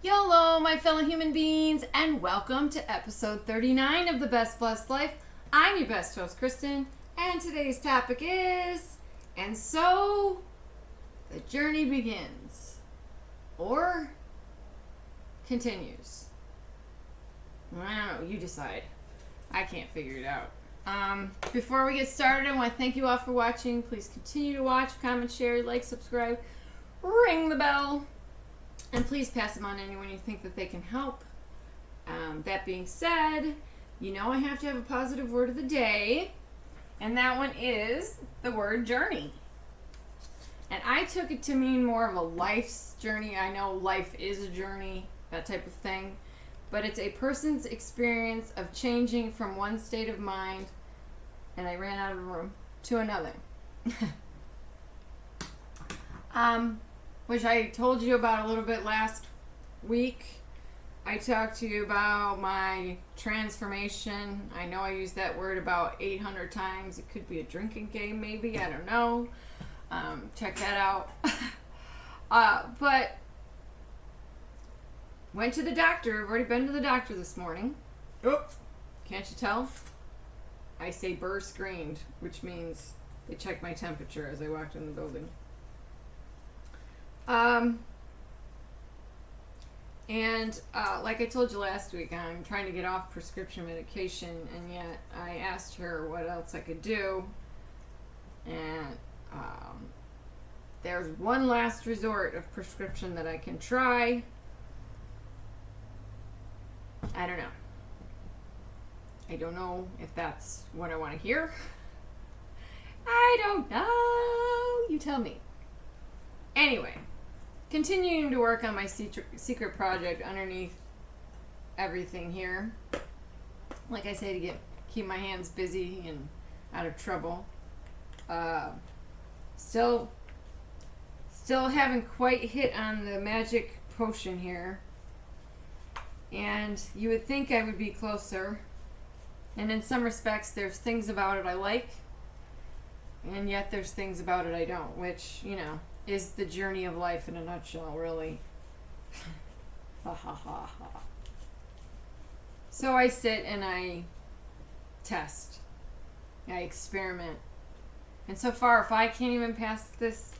YOLO, my fellow human beings, and welcome to episode 39 of The Best Blessed Life. I'm your best host, Kristen, and today's topic is, and so the journey begins, or continues. I don't know, you decide. I can't figure it out. Before we get started, I want to thank you all for watching. Please continue to watch, comment, share, like, subscribe, ring the bell. And please pass them on to anyone you think that they can help. That being said, you know I have to have a positive word of the day. And that one is the word journey. And I took it to mean more of a life's journey. I know life is a journey, that type of thing. But it's a person's experience of changing from one state of mind, and I ran out of the room, to another. Which I told you about a little bit last week. I talked to you about my transformation. I know I used that word about 800 times. It could be a drinking game, maybe. I don't know. Check that out. But went to the doctor. I've already been to the doctor this morning. Oh, can't you tell? I say burr screened, which means they checked my temperature as I walked in the building. Like I told you last week, I'm trying to get off prescription medication, and yet I asked her what else I could do, and there's one last resort of prescription that I can try. I don't know. I don't know if that's what I want to hear. I don't know. You tell me. Anyway. Continuing to work on my secret project underneath everything here. Like I say, to keep my hands busy and out of trouble. Still haven't quite hit on the magic potion here. And you would think I would be closer. And in some respects, there's things about it I like. And yet there's things about it I don't, which, you know, is the journey of life in a nutshell, really. Ha ha ha ha. So I sit and I test. I experiment. And so far, if I can't even pass this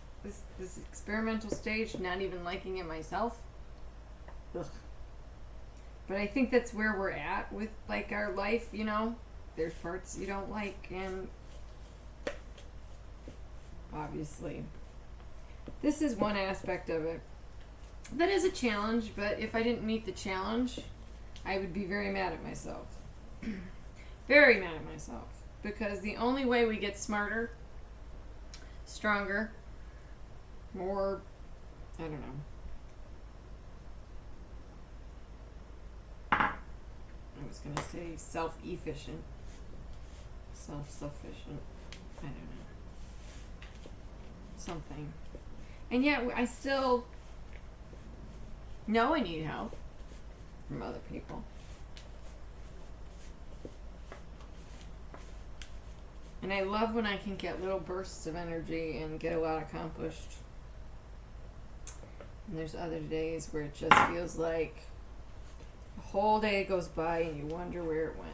experimental stage, not even liking it myself, ugh. But I think that's where we're at with, like, our life, you know? There's parts you don't like, and obviously this is one aspect of it that is a challenge, but if I didn't meet the challenge, I would be very mad at myself. Very mad at myself. Because the only way we get smarter, stronger, more, I don't know. I was going to say self-efficient. Self-sufficient. I don't know. Something. And yet I still know I need help from other people. And I love when I can get little bursts of energy and get a lot accomplished. And there's other days where it just feels like a whole day goes by and you wonder where it went.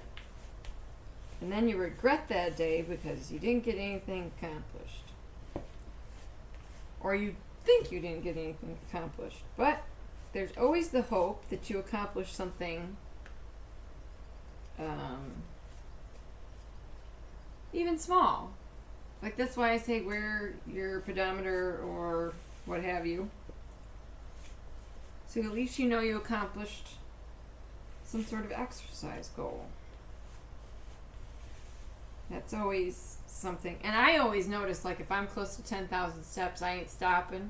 And then you regret that day because you didn't get anything accomplished. Or you think you didn't get anything accomplished. But there's always the hope that you accomplish something even small. Like, that's why I say wear your pedometer or what have you. So at least you know you accomplished some sort of exercise goal. That's always something. And I always notice, like, if I'm close to 10,000 steps, I ain't stopping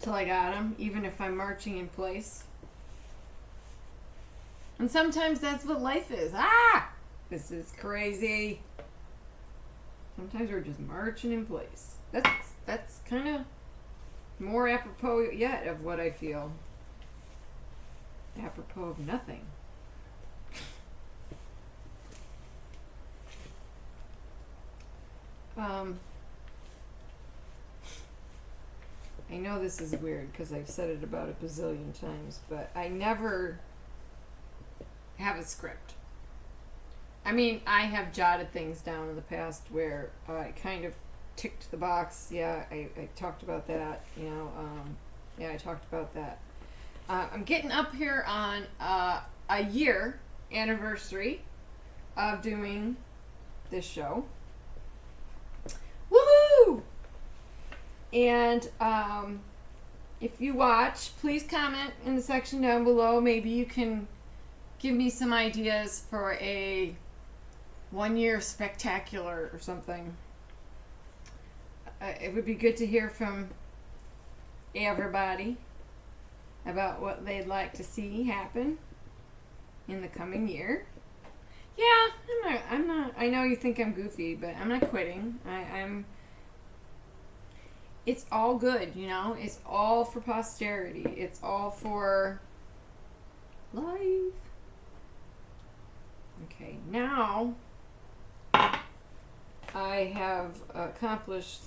till I got them, even if I'm marching in place. And sometimes that's what life is. This is crazy. Sometimes we're just marching in place. That's kind of more apropos yet of what I feel. Apropos of nothing. I know this is weird because I've said it about a bazillion times, but I never have a script. I mean, I have jotted things down in the past where I kind of ticked the box. Yeah, I talked about that. I talked about that. I'm getting up here on a year anniversary of doing this show. Woohoo! And if you watch, please comment in the section down below. Maybe you can give me some ideas for a 1 year spectacular or something. It would be good to hear from everybody about what they'd like to see happen in the coming year. Yeah, I'm not, I know you think I'm goofy, but I'm not quitting. It's all good, It's all for posterity. It's all for life. Okay, now I have accomplished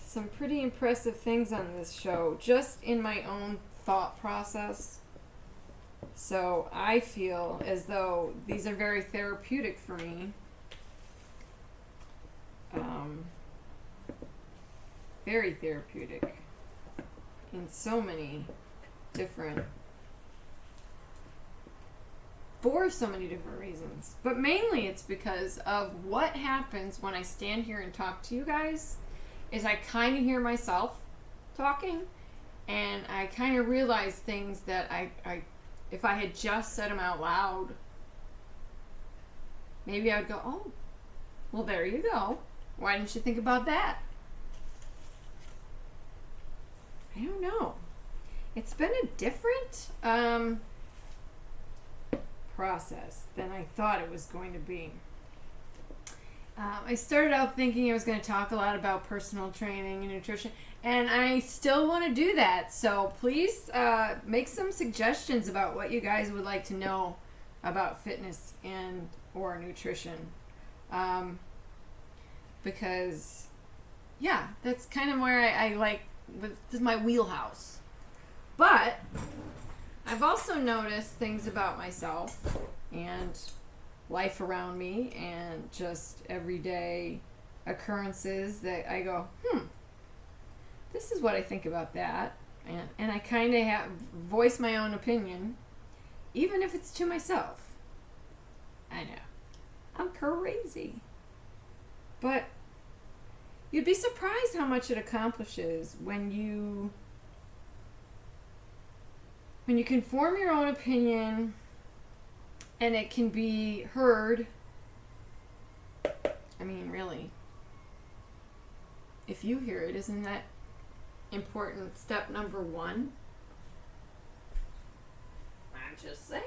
some pretty impressive things on this show, just in my own thought process. So I feel as though these are very therapeutic for me. Very therapeutic in so many different, for so many different reasons. But mainly it's because of what happens when I stand here and talk to you guys, is I kind of hear myself talking, and I kind of realize things that I if I had just said them out loud, maybe I would go, oh, well, there you go. Why didn't you think about that? I don't know. It's been a different process than I thought it was going to be. I started out thinking I was going to talk a lot about personal training and nutrition, and I still want to do that. So please make some suggestions about what you guys would like to know about fitness and or nutrition. Because, yeah, that's kind of where I like, this is my wheelhouse. But I've also noticed things about myself and life around me and just everyday occurrences that I go, this is what I think about that. And I kind of voice my own opinion, even if it's to myself. I know. I'm crazy. But you'd be surprised how much it accomplishes when you can form your own opinion and it can be heard. I mean, really. If you hear it, isn't that important step number one? I'm just saying.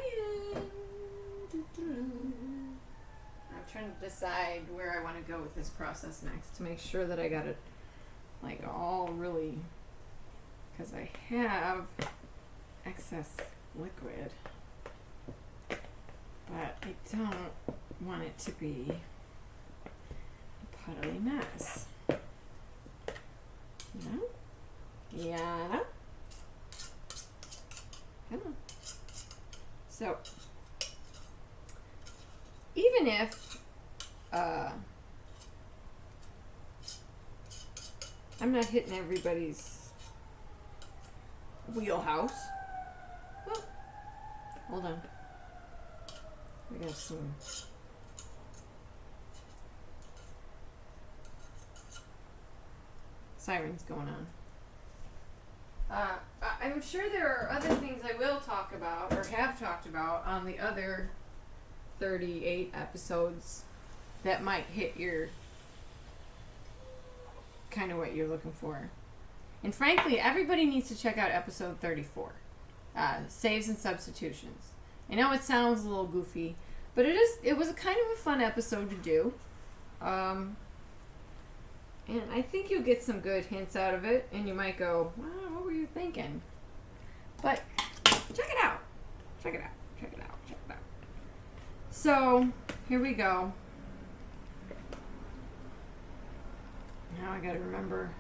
I'm trying to decide where I want to go with this process next to make sure that I got it like all really, because I have excess liquid, but I don't want it to be a puddly mess. No? Yeah. Come on. So, even if I'm not hitting everybody's wheelhouse. Oh, hold on. We got some sirens going on. I'm sure there are other things I will talk about or have talked about on the other 38 episodes that might hit your kind of what you're looking for. And frankly, everybody needs to check out episode 34, Saves and Substitutions. I know it sounds a little goofy, but it was a kind of a fun episode to do. And I think you'll get some good hints out of it, and you might go, wow, what were you thinking? But check it out. Check it out. Check it out. Check it out. So, here we go. Now I gotta remember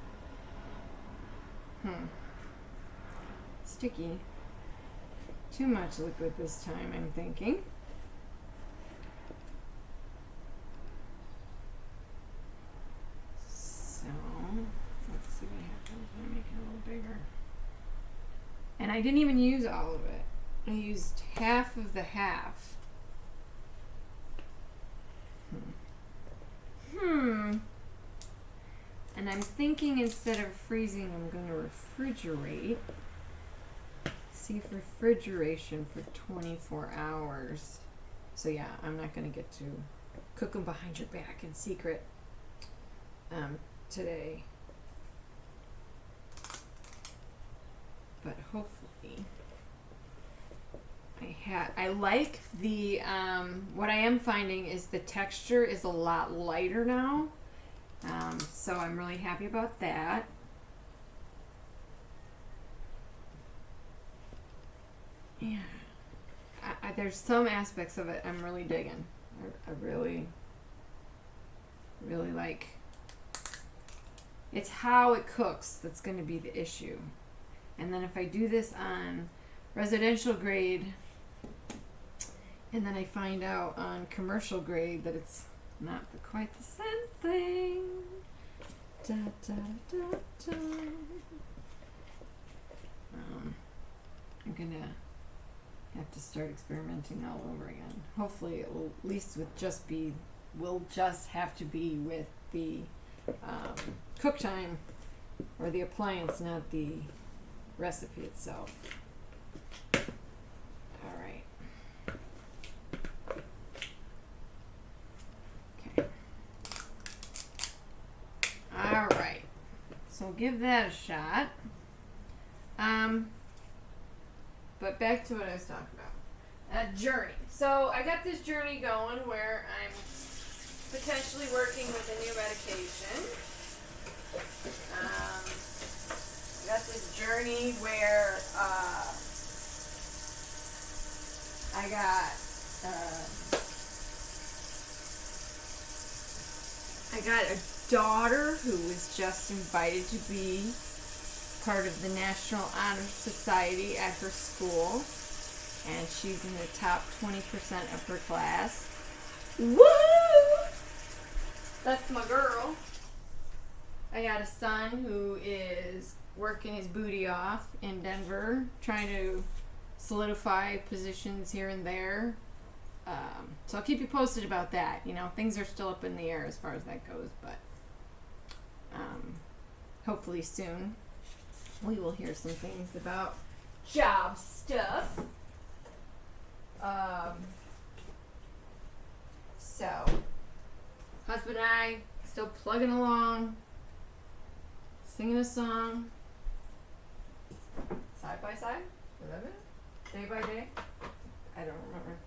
Sticky. Too much liquid this time, I'm thinking. So, let's see what happens when I make it a little bigger. And I didn't even use all of it. I used half of the half. And I'm thinking instead of freezing, I'm going to refrigerate. See refrigeration for 24 hours. So yeah, I'm not going to get to cook them behind your back in secret today. But hopefully I like the what I am finding is the texture is a lot lighter now. So I'm really happy about that. Yeah. There's some aspects of it I'm really digging. I really like. It's how it cooks that's going to be the issue. And then if I do this on residential grade, and then I find out on commercial grade that it's not quite the same thing. Da, da, da, da. I'm gonna have to start experimenting all over again. Hopefully it will at least will just have to be with the cook time or the appliance, not the recipe itself. All right. Okay. All right. So give that a shot. But back to what I was talking about. A journey. So I got this journey going where I'm potentially working with a new medication. I got this journey where I got a daughter who was just invited to be part of the National Honor Society at her school, and she's in the top 20% of her class. Woo! That's my girl. I got a son who is working his booty off in Denver, trying to solidify positions here and there. So I'll keep you posted about that. You know, things are still up in the air as far as that goes, but hopefully soon we will hear some things about job stuff. So, husband and I still plugging along, singing a song, side by side. Was that it? Day by day? I don't remember.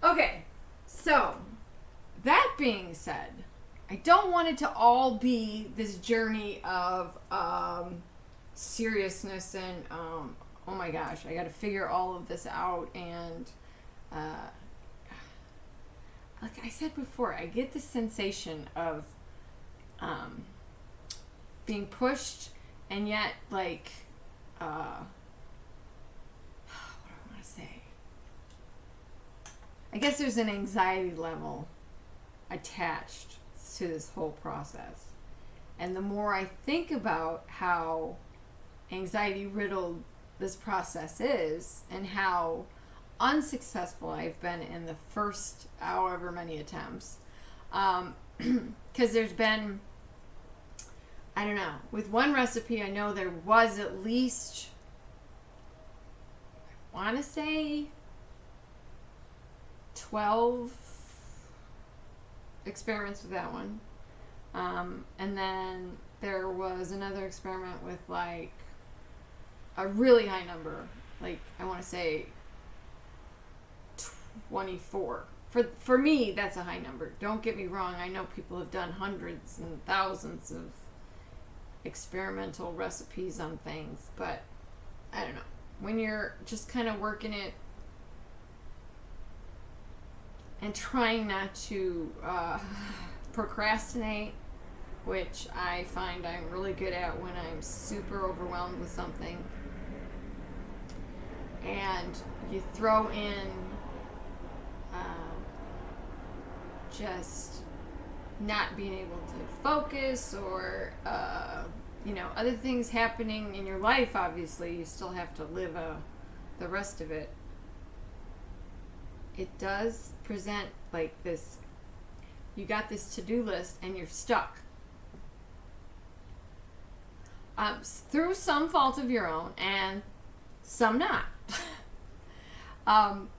Okay, so that being said, I don't want it to all be this journey of seriousness and oh my gosh, I got to figure all of this out. And like I said before, I get the sensation of being pushed and yet like what do I want to say? I guess there's an anxiety level attached to this whole process. And the more I think about how anxiety riddled this process is and how unsuccessful I've been in the first however many attempts, because there's been, I don't know, with one recipe I know there was at least, I want to say 12 experiments with that one. And then there was another experiment with like a really high number, like I want to say 24. For me, that's a high number. Don't get me wrong. I know people have done hundreds and thousands of experimental recipes on things, but I don't know. When you're just kind of working it and trying not to procrastinate which I find I'm really good at when I'm super overwhelmed with something. And you throw in just not being able to focus, or other things happening in your life. Obviously you still have to live the rest of it. It does present like this. You got this to-do list and you're stuck, through some fault of your own and some not.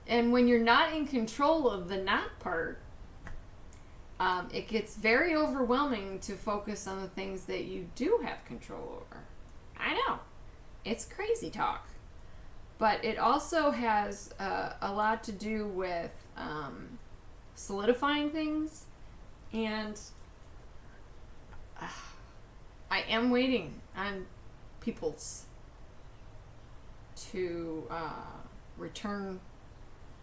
And when you're not in control of the not part, it gets very overwhelming to focus on the things that you do have control over. I know, it's crazy talk, but it also has a lot to do with solidifying things. And I am waiting on people's to return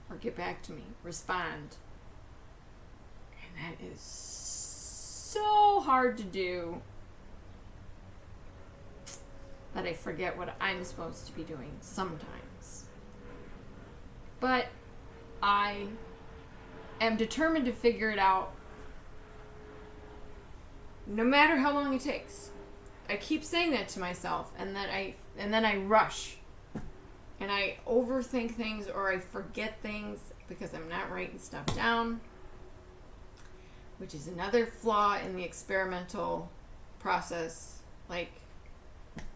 or get back to me, respond. And that is so hard to do that I forget what I'm supposed to be doing sometimes. But I am determined to figure it out, no matter how long it takes. I keep saying that to myself, and then I rush and I overthink things, or I forget things because I'm not writing stuff down, which is another flaw in the experimental process. Like,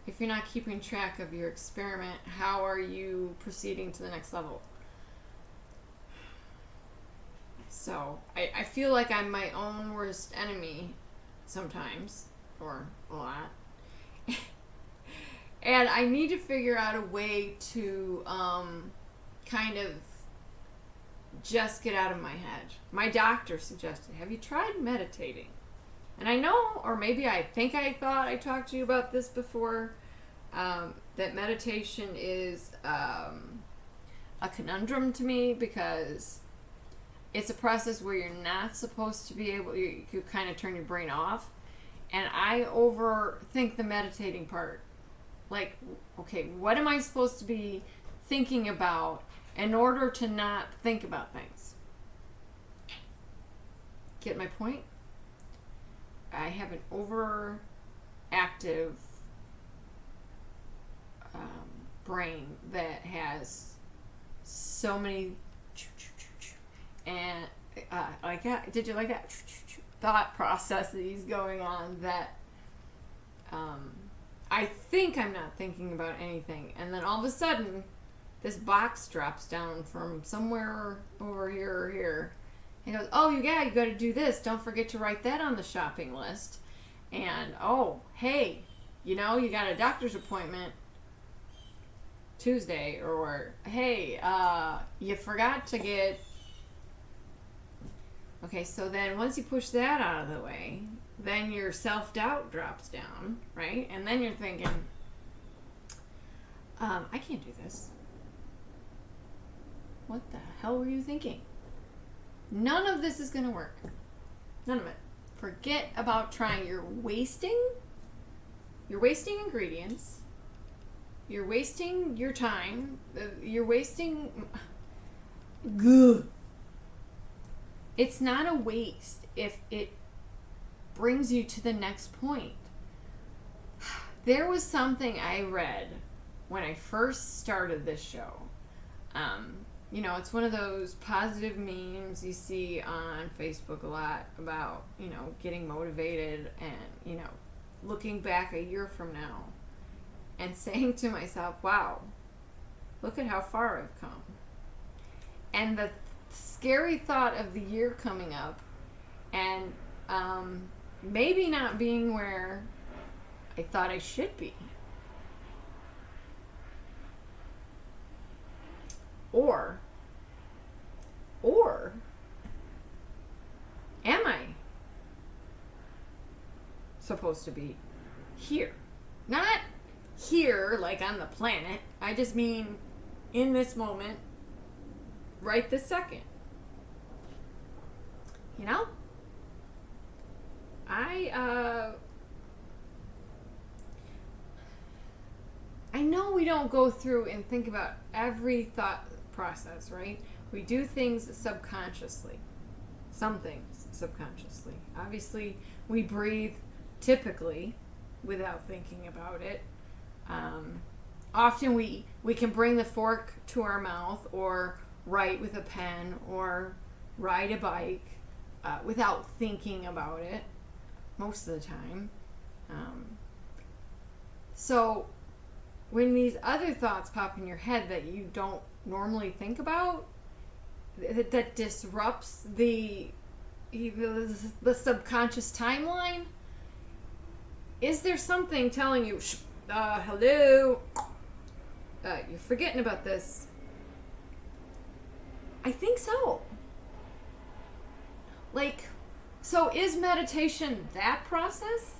if you're not keeping track of your experiment, how are you proceeding to the next level? So I feel like I'm my own worst enemy sometimes, or a lot. And I need to figure out a way to kind of just get out of my head. My doctor suggested, have you tried meditating? And I know, or maybe I think I thought I talked to you about this before, that meditation is a conundrum to me, because it's a process where you're not supposed to be able, you kind of turn your brain off. And I overthink the meditating part. Like, okay, what am I supposed to be thinking about in order to not think about things? Get my point? I have an overactive brain that has so many and like that. Did you like that thought processes going on that I think I'm not thinking about anything, and then all of a sudden this box drops down from somewhere over here or here. He goes, oh, you got to do this. Don't forget to write that on the shopping list. And, oh, hey, you got a doctor's appointment Tuesday. Or, hey, you forgot to get... Okay, so then once you push that out of the way, then your self-doubt drops down, right? And then you're thinking, I can't do this. What the hell were you thinking? None of this is going to work. None of it. Forget about trying. You're wasting ingredients. You're wasting your time. You're wasting... Good. It's not a waste if it brings you to the next point. There was something I read when I first started this show. It's one of those positive memes you see on Facebook a lot about, getting motivated and, looking back a year from now and saying to myself, wow, look at how far I've come. And the scary thought of the year coming up and maybe not being where I thought I should be. Or am I supposed to be here? Not here, like on the planet. I just mean in this moment, right this second. I know we don't go through and think about every thought process, right? We do things subconsciously. Some things subconsciously. Obviously, we breathe typically without thinking about it. Often we can bring the fork to our mouth or write with a pen or ride a bike without thinking about it most of the time. So when these other thoughts pop in your head that you don't normally think about, that disrupts the subconscious timeline, is there something telling you, hello, you're forgetting about this? I think so. Like, so is meditation that process?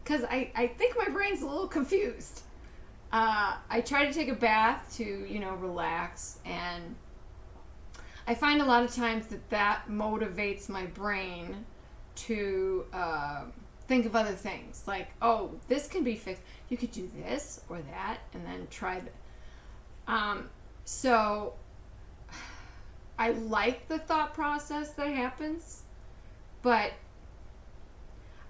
Because I think my brain's a little confused. I try to take a bath to, relax, and I find a lot of times that motivates my brain to think of other things. Like, oh, this can be fixed. You could do this or that, and then try that. So I like the thought process that happens, but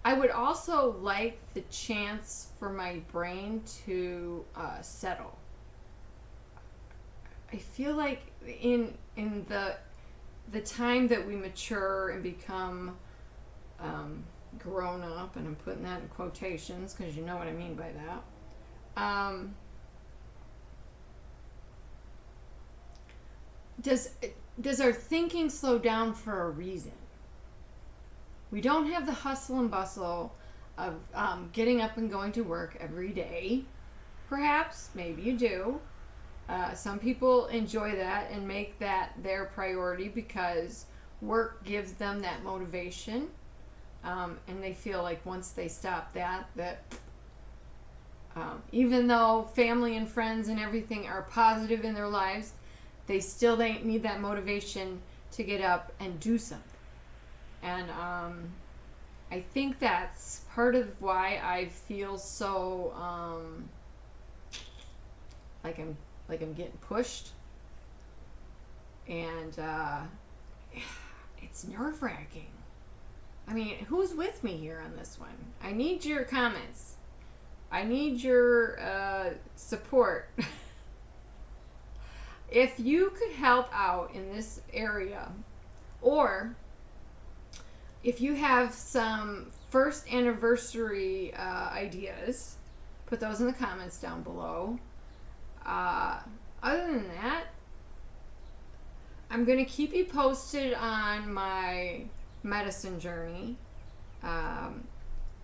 I would also like the chance for my brain to settle. I feel like in the time that we mature and become grown up, and I'm putting that in quotations because you know what I mean by that. Does our thinking slow down for a reason? We don't have the hustle and bustle of getting up and going to work every day. Perhaps, maybe you do. Some people enjoy that and make that their priority because work gives them that motivation. And they feel like once they stop that even though family and friends and everything are positive in their lives, they need that motivation to get up and do something. And I think that's part of why I feel so like I'm getting pushed, and it's nerve-wracking. I mean, who's with me here on this one? I need your comments. I need your support. If you could help out in this area, or if you have some first anniversary ideas, put those in the comments down below. Other than that, I'm going to keep you posted on my medicine journey. I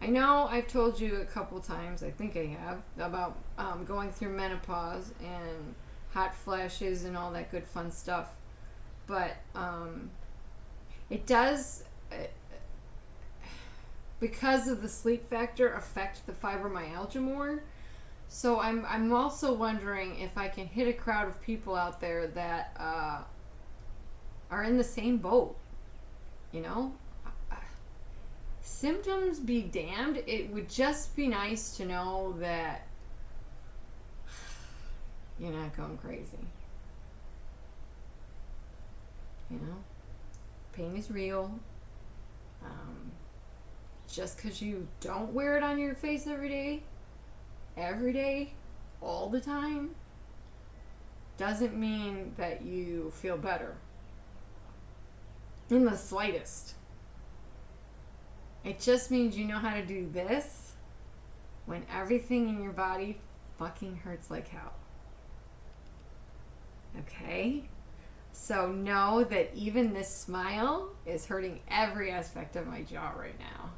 know I've told you a couple times, I think I have, about going through menopause and hot flashes and all that good fun stuff. But it does, because of the sleep factor, affect the fibromyalgia more. So I'm also wondering if I can hit a crowd of people out there that are in the same boat. Symptoms be damned. It would just be nice to know that you're not going crazy. Pain is real. Just because you don't wear it on your face every day, all the time, doesn't mean that you feel better in the slightest. It just means you know how to do this when everything in your body fucking hurts like hell. Okay? So know that even this smile is hurting every aspect of my jaw right now.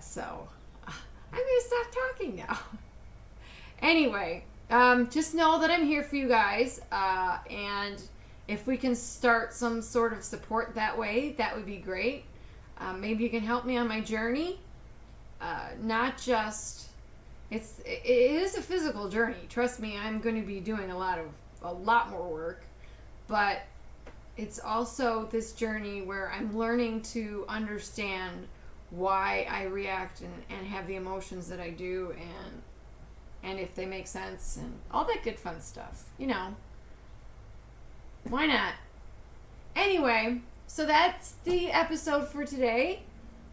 So I'm going to stop talking now. Anyway, just know that I'm here for you guys. And if we can start some sort of support that way, that would be great. Maybe you can help me on my journey. Not just, it is a physical journey. Trust me, I'm going to be doing a lot more work. But it's also this journey where I'm learning to understand why I react and have the emotions that I do, and if they make sense and all that good fun stuff. Why not? Anyway, so that's the episode for today.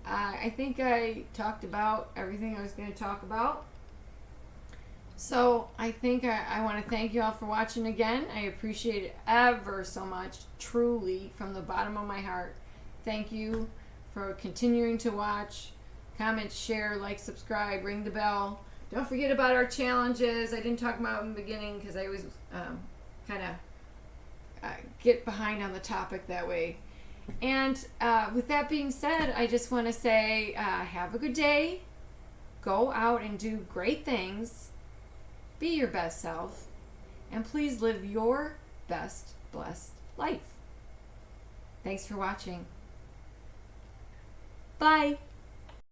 I think I talked about everything I was going to talk about. So I think I want to thank you all for watching again. I appreciate it ever so much, truly, from the bottom of my heart. Thank you for continuing to watch. Comment, share, like, subscribe, ring the bell. Don't forget about our challenges. I didn't talk about them in the beginning because I always kind of get behind on the topic that way. And with that being said, I just want to say have a good day. Go out and do great things. Be your best self. And please live your best blessed life. Thanks for watching. Bye.